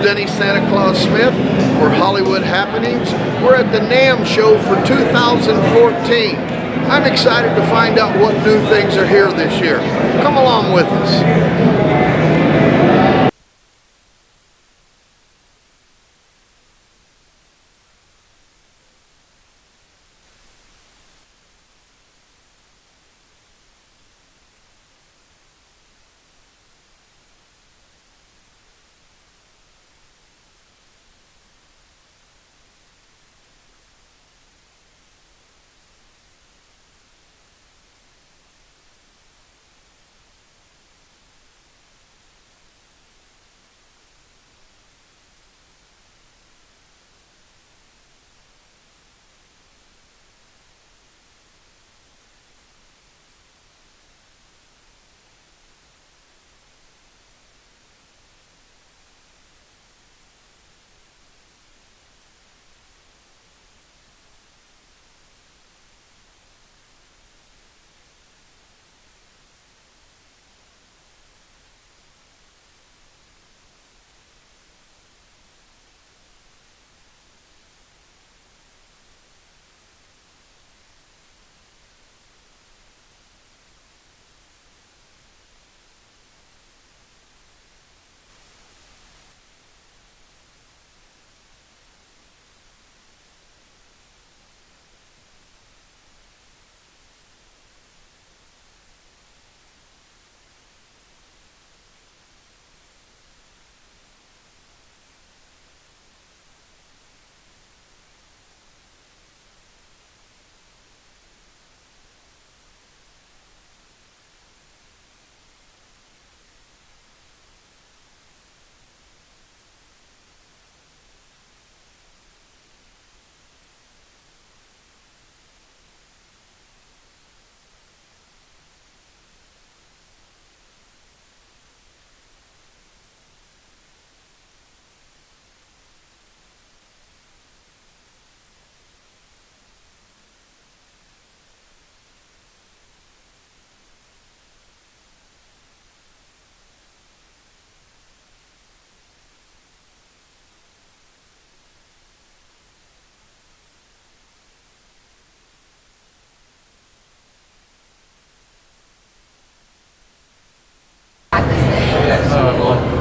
Denny Santa Claus Smith for Hollywood Happenings. We're at the Namm show for 2014. I'm excited to find out what new things are here this year. Come along with us.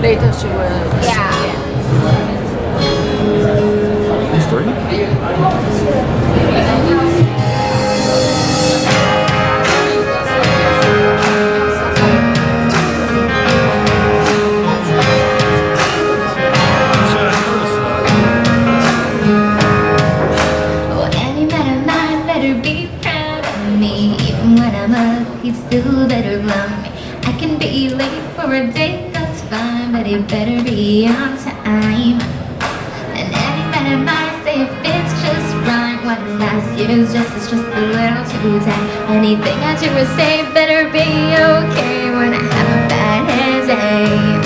Later she will. Yeah. These three? Well, any man of mine better be proud of me. Even when I'm up, he'd still better love me. I can be late for a date, that's fine, but he better be on time. And any man of mine say if it's just right, what last year's just is just a little too tight. Anything I do or say better be okay when I have a bad headache.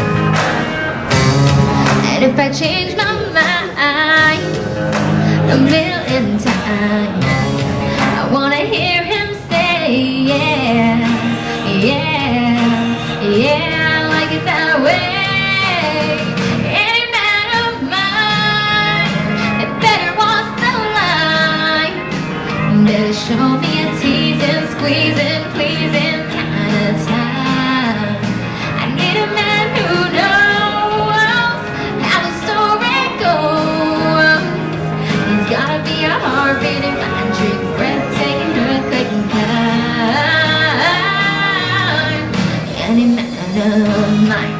And if I change my mind a million times, I wanna hear him say, yeah, yeah, yeah, I like it that way. Any man of mine, it better walk the line. Better show me a teasing, squeezing, pleasing kind of time. I need a man who knows how the story goes. He's gotta be a heart-beating, mind-trick, breathtaking, earthquaking kind. Any man of mine.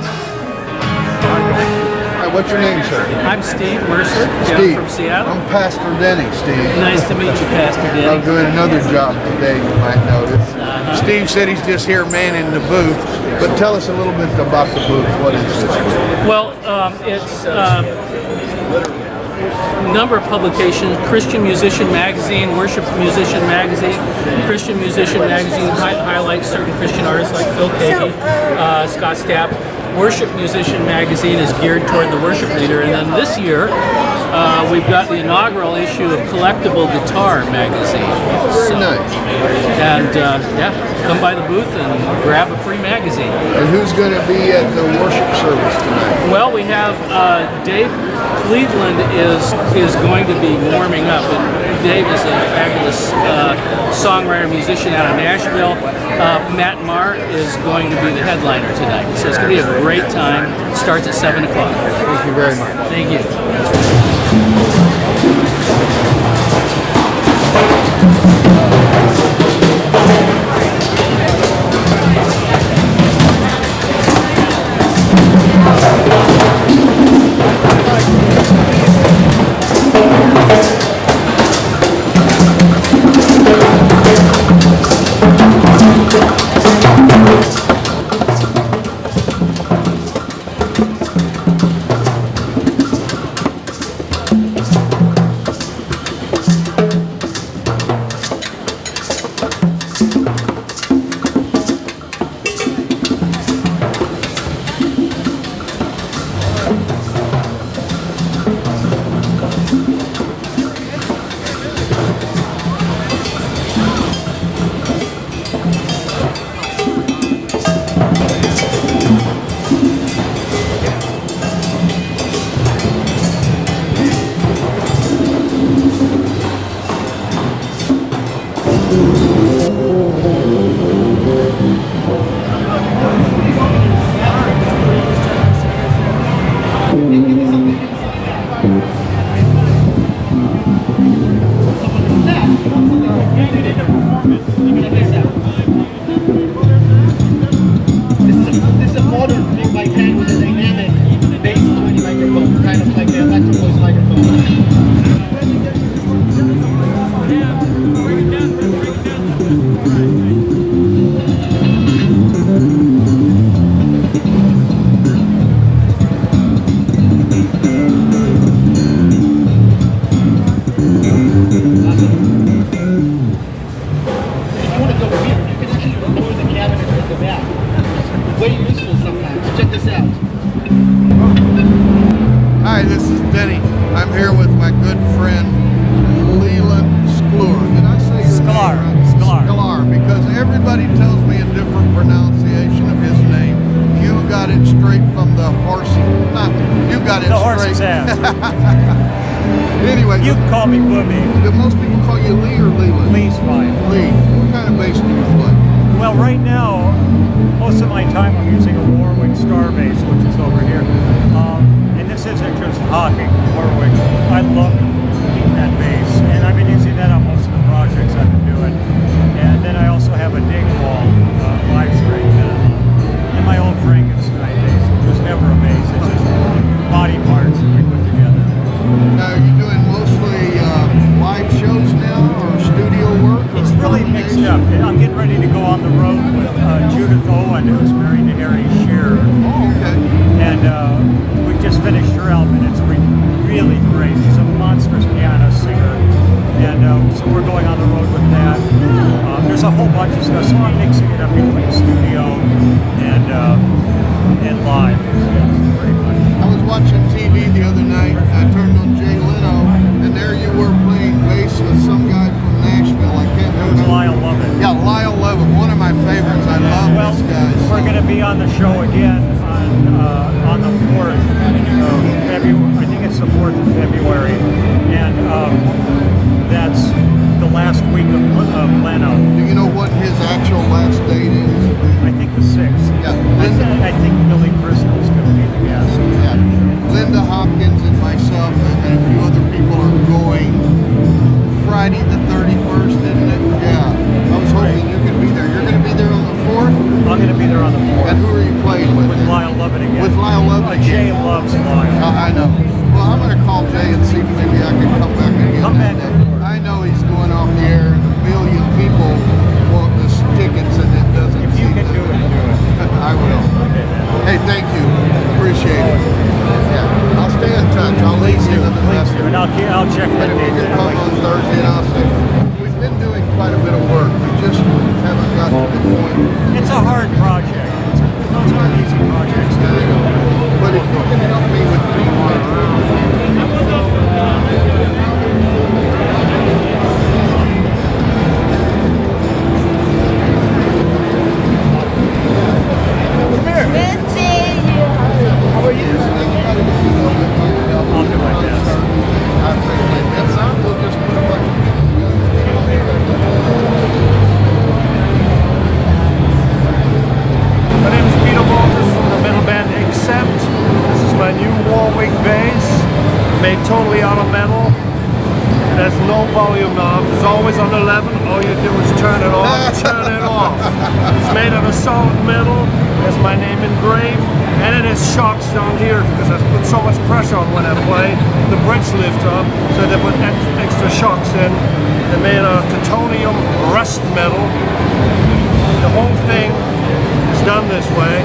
Hi, what's your name, sir? I'm Steve Mercer, Steve. from Seattle. I'm Pastor Denny, Steve. Nice to meet you, Pastor I'm Denny. doing another job today, you might notice. Steve said he's just here manning the booth, but tell us a little bit about the booth. What is this? Well, it's number of publications: Christian Musician Magazine, Worship Musician Magazine. Christian Musician Magazine highlights certain Christian artists like Phil Keaggy, Scott Stapp. Worship Musician Magazine is geared toward the worship leader, and then this year we've got the inaugural issue of Collectible Guitar Magazine. Very nice. And yeah, come by the booth and grab a free magazine. And who's going to be at the worship service tonight? Well, we have Dave Cleveland is going to be warming up. And Dave is a fabulous songwriter, musician out of Nashville. Matt Marr is going to be the headliner tonight. So it's going to be a great time. It starts at 7 o'clock. Thank you very much. Thank you. This is a modern thing by hand with a dynamic bass tuning microphone, kind of like the electric voice microphone. Way useful sometimes. Check this out. Hi, this is Denny. I'm here with my good friend Leland Sklar. Did I say your Sklar. name right? Sklar. Sklar, because everybody tells me a different pronunciation of his name. You got it straight from the horse. Not you got it The straight. horse's ass. Anyway, You can call me Booby. do most people call you Lee or Leland? Lee's fine. Lee. What kind of bass do you play? Well, right now, most of my time I'm using a Warwick Star bass, which is over here. And this isn't just hawking, Warwick. I love that bass, and I've been using that on most of the projects I've been doing. And then I also have a Dingwall 5-string, and my old Frankenstein bass, which was never a bass. It's just body parts that we put together. Now, are you doing mostly live shows now or studio work? It's really mixed up. I'm getting ready to go on the road with Judith Owen, who's married to Harry Shearer. Oh, okay. And we just finished her album, and it's really great. She's a monstrous piano singer. And so we're going on the road with that. There's a whole bunch of stuff, so I'm mixing it up between studio and live. It's pretty much. I was watching TV the other night. I turned on Jay Leno, and there you were playing bass with some guy from Nashville. I can't It was remember. Lyle Lovett. Yeah, Lyle Lovett, one of my favorites. I love Well, this guy. we're going to be on the show again on the 4th of February. I think it's the 4th of February, and that's the last week of Leno. Do you know what his actual last date is? I think the 6th. Yeah, I think Billy Crystal is going to be the guest. Yeah. Linda Hopkins and myself and a few other people are going Friday the 31st, isn't it? Yeah. I was hoping you could be there. You're going to be there on the 4th? I'm going to be there on the 4th. And who are you playing with? With Lyle Lovett again. With Lyle Lovett Jay again? loves Lyle. I know. Well, I'm going to call Jay and see if maybe I can come back again. Come that back. day. I know he's going off the air in a million oven, all you do is turn it on, turn it off. It's made of a solid metal, has my name engraved, and it has shocks down here because I put so much pressure on when I play. The bridge lift up, so they put extra shocks in. They're made of titanium rust metal. The whole thing is done this way.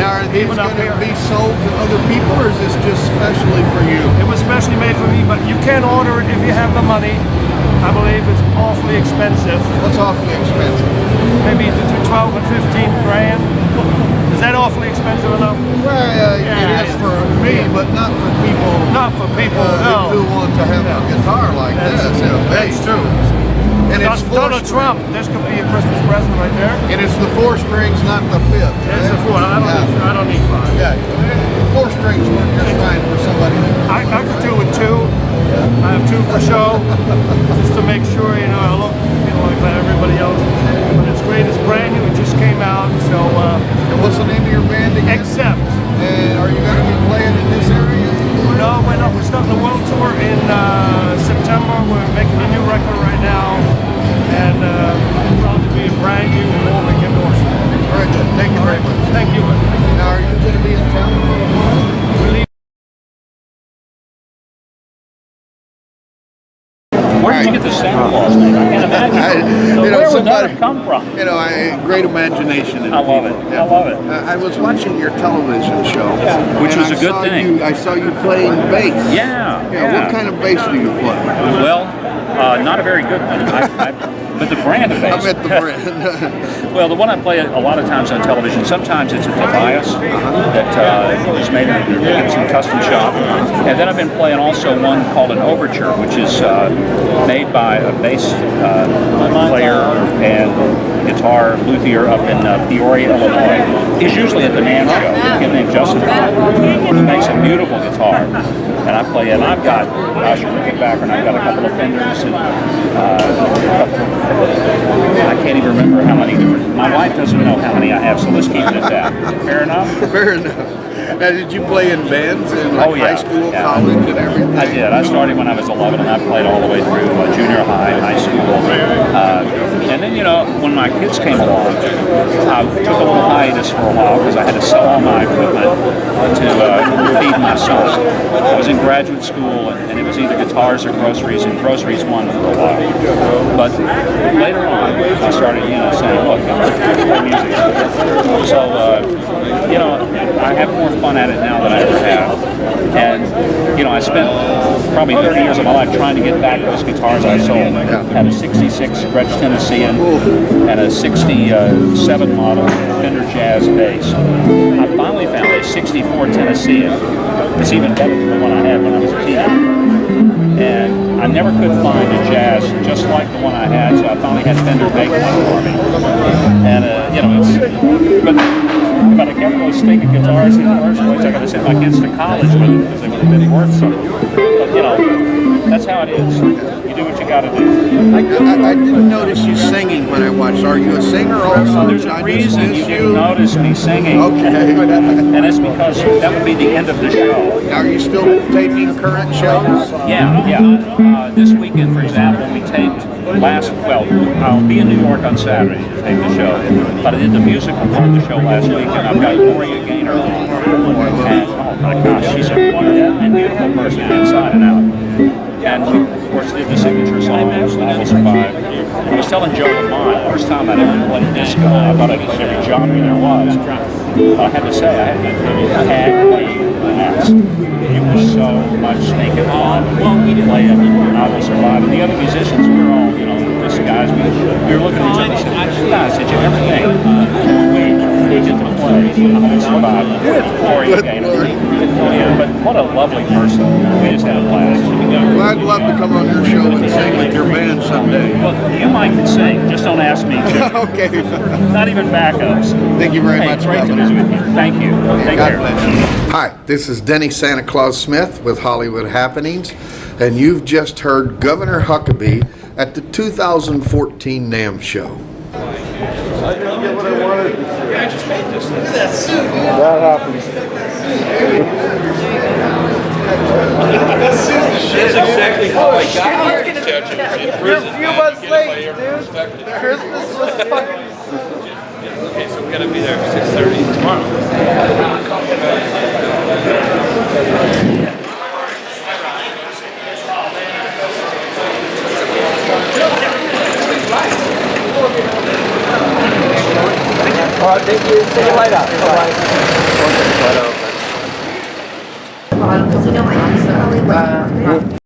Now, are these going to be sold to other people, or is this just specially for you? It was specially made for me, but you can order it if you have the money. I believe it's awfully expensive. What's awfully expensive? Maybe between 12 and 15 grand. Is that awfully expensive enough? Well, it is for me, but not for people. Not for people, no. who want to have a guitar like this. That's true. And it's Donald Trump. This could be a Christmas present right there. And it's the 4 strings, not the 5th. It's a 4. I don't need 5. Yeah, 4 strings work just fine for somebody. I could do with 2. I have 2 for show, just to make sure, I look, like everybody else. But it's great. It's brand new. It just came out. So. And what's the name of your band again? Accept. And are you going to be playing in this area? No, we're not. We're starting the world tour in September. We're making a new record right now, and proud to be a brand new Warwick endorsement. Very good. Thank you very much. Thank you. Now, are you going to be in town for a while? Where did you get the Santa Claus name? I can't imagine. Where would that have come from? Great imagination. I love it. I love it. I was watching your television show, which was a good thing. I saw you playing bass. Yeah. What kind of bass do you play? Well, not a very good one. But the brand of bass. I meant the brand. Well, the one I play a lot of times on television, sometimes it's a Tobias that is made in some custom shop. And then I've been playing also one called an Overture, which is made by a bass player and guitar luthier up in Peoria, Illinois. He's usually at the Namm show. A kid named Justin who makes a beautiful guitar. And I play it. And I've got, gosh, looking back, and I've got a couple of Fenders and I can't even remember how many different. My wife doesn't know how many I have, so let's keep it at that. Fair enough? Fair enough. Now, did you play in bands in high school, college, and everything? I did. I started when I was 11, and I played all the way through junior high, high school. And then, when my kids came along, I took a little hiatus for a while because I had to sell all my equipment to feed my son. I was in graduate school, and it was either guitars or groceries, and groceries won for a while. But later on, I started, saying, look, I'm going to play music. So, I have more fun at it now than I ever have. And, I spent probably 30 years of my life trying to get back those guitars I sold. I had a 66 Gretsch Tennessean and a 67 model Fender Jazz bass. I finally found a 64 Tennessean that's even better than the one I had when I was a kid. And I never could find a Jazz just like the one I had, so I finally had Fender make one for me. And, but if I'd have kept those stinking guitars in the first place, I could have sent my kids to college with them because they would have been worth something. But, that's how it is. You do what you got to do. I didn't notice you singing when I watched. Are you a singer also? There's a reason you didn't notice me singing. Okay. And it's because that would be the end of the show. Now, are you still taping current shows? Yeah. This weekend, for example, we taped I'll be in New York on Saturday to tape the show. But I did the musical part of the show last week, and I've got Gloria Gaynor on. And, oh my gosh, she's a wonderful and beautiful person inside and out. And we, of course, did the signature song, I Will Survive. I was telling Joe Lamont, first time I'd ever played disco, I thought I'd played every genre there was. But I had to say, I had a blast. It was so much thinking fun. We played I Will Survive. And the other musicians, we were all, just guys, we were looking at each other and said, guys, did you ever think we get to play I Will Survive with Gloria Gaynor? But what a lovely person. We just had a blast. Well, I'd love to come on your show and sing with your band someday. Well, you might can sing, just don't ask me to. Okay. Not even backups. Thank you very much, great to visit with you. Thank you. Take care. Hi, this is Denny Santa Claus Smith with Hollywood Happenings, and you've just heard Governor Huckabee at the 2014 Namm show. I didn't get what I wanted. Yeah, I just made this. Look at that suit, dude. That happens. That's exactly how I got here. You're a few months late, dude. Christmas was fucking. Okay, so we gotta be there at 6:30 tomorrow. All right, thank you. See you later. Bye.